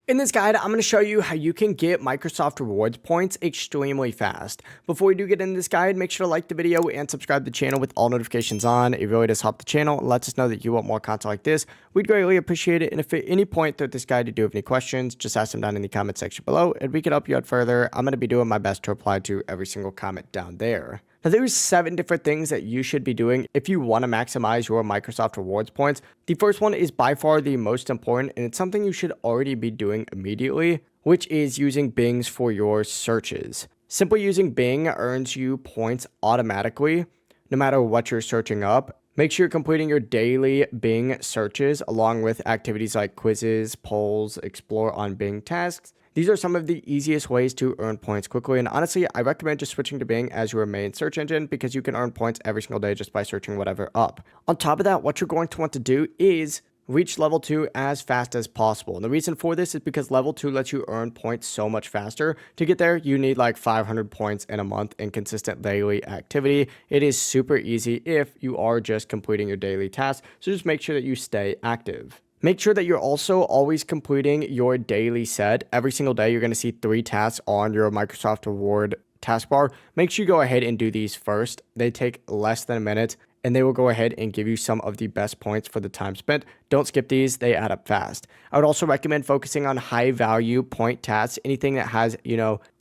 In this guide, I'm going to show you how you can get Microsoft Rewards points extremely fast. Before we do get into this guide, make sure to like the video and subscribe to the channel with all notifications on. It really does help the channel and lets us know that you want more content like this. We'd greatly appreciate it. And if at any point throughout this guide you do have any questions, just ask them down in the comment section below and we can help you out further. I'm going to be doing my best to reply to every single comment down there. Now, there's 7 different things that you should be doing if you want to maximize your Microsoft Rewards points. The first one is by far the most important, and it's something you should already be doing immediately, which is using Bings for your searches. Simply using Bing earns you points automatically, no matter what you're searching up. Make sure you're completing your daily Bing searches along with activities like quizzes, polls, explore on Bing tasks. These are some of the easiest ways to earn points quickly, and honestly, I recommend just switching to Bing as your main search engine because you can earn points every single day just by searching whatever up. On top of that, what you're going to want to do is reach level 2 as fast as possible. And the reason for this is because level 2 lets you earn points so much faster. To get there, you need like 500 points in a month in consistent daily activity. It is super easy if you are just completing your daily tasks, so just make sure that you stay active. Make sure that you're also always completing your daily set. Every single day, you're going to see 3 tasks on your Microsoft Reward taskbar. Make sure you go ahead and do these first. They take less than a minute, and they will go ahead and give you some of the best points for the time spent. Don't skip these, they add up fast. I would also recommend focusing on high value point tasks. Anything that has,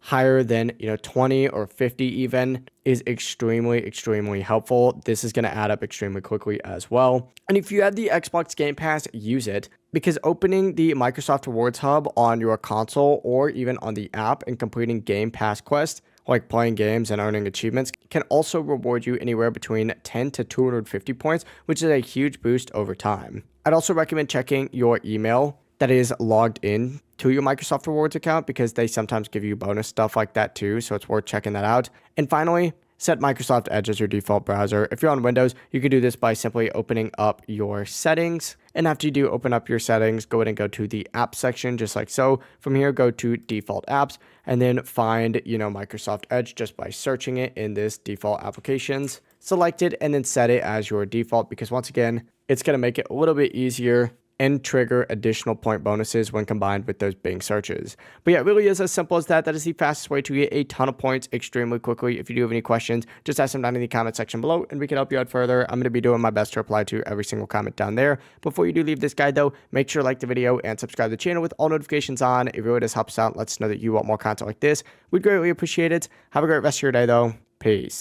higher than, 20 or 50 even is extremely helpful. This is going to add up extremely quickly as well. And if you have the Xbox Game Pass, use it because opening the Microsoft Rewards Hub on your console or even on the app and completing Game Pass quests like playing games and earning achievements can also reward you anywhere between 10 to 250 points, which is a huge boost over time. I'd also recommend checking your email that is logged in to your Microsoft Rewards account because they sometimes give you bonus stuff like that too, so it's worth checking that out. And finally, set Microsoft Edge as your default browser. If you're on Windows, you can do this by simply opening up your settings. And after you do open up your settings, go ahead and go to the app section, just like so. From here, go to default apps and then find, Microsoft Edge just by searching it in this default applications. Select it and then set it as your default because once again, it's going to make it a little bit easier and trigger additional point bonuses when combined with those Bing searches. But yeah, it really is as simple as that. That is the fastest way to get a ton of points extremely quickly. If you do have any questions, just ask them down in the comment section below and we can help you out further. I'm going to be doing my best to reply to every single comment down there. Before you do leave this guide though, make sure to like the video and subscribe to the channel with all notifications on. It really does help us out. Let us know that you want more content like this. We'd greatly appreciate it. Have a great rest of your day though. Peace.